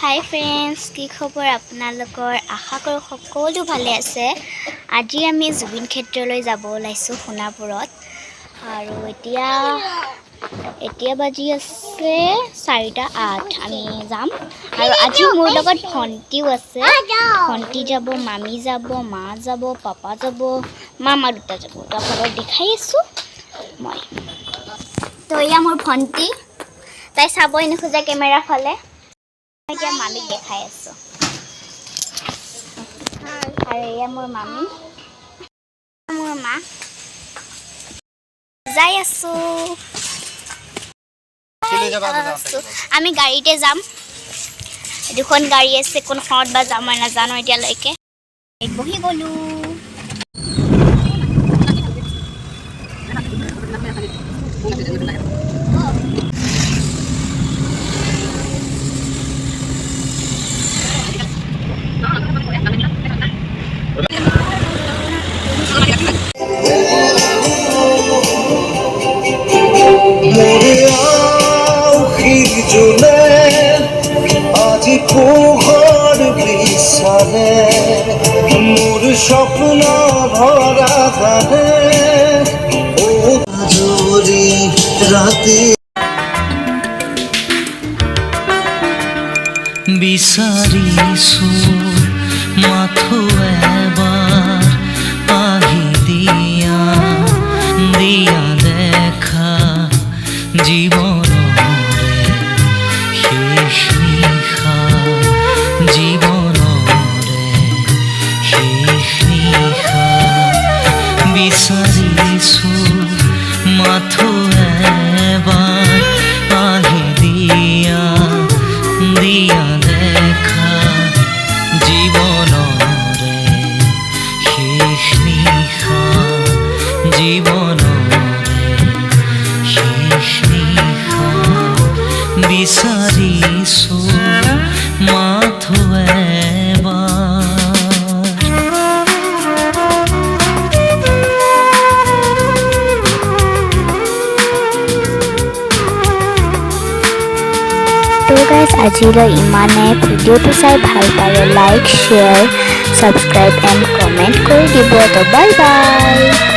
হাই friends, কি খবৰ আপোনালোকৰ? আশা কৰোঁ সকলো ভালে আছে। আজি আমি জুবিন ক্ষেত্ৰলৈ যাব ওলাইছোঁ সোণাপুৰত। আৰু এতিয়া বাজি আছে 4:08। আমি যাম। আৰু আজি মোৰ লগত ভণ্টিও আছে। ভণ্টি যাব, মামী যাব, মা যাব, পাপা যাব, মামা দুটা যাব। তো আপোনালোকক দেখাই আছোঁ মই। তো এয়া মোৰ ভণ্টি, তাই চাবই নোখোজে কেমেৰা ফালে। এতিয়া মামীক দেখাই আছোঁ। আৰু এয়া মোৰ মামী, মোৰ মা। যাই আছোঁ। আমি গাড়ীতে যাম। দুখন গাড়ী আছে, কোনখনত বা যাম মই নাজানো এতিয়ালৈকে। বহি গ'লোঁ। আজি পোহৰ বিচাৰে মোৰ স্বপ্ন ভৰা ধাৰে জৰি ৰাতি বিচাৰিছো মাথো এবাৰ আহি দিয়া দেখা জীৱনৰে শেষ নিশা জীৱনৰে শেষ নিশা বিচাৰিছো মাথো এবাৰ আহি দিয়া দেখা জীৱনৰে শেষ নিশা জীৱনৰে শেষ নিশা বিচাৰিছো মাথো এবাৰ। তো গাইজ আজিলৈ ইমানে। ভিডিঅ'টো চাই ভাল পালে like, share, subscribe and comment কৰি দিব। তো বাই বাই।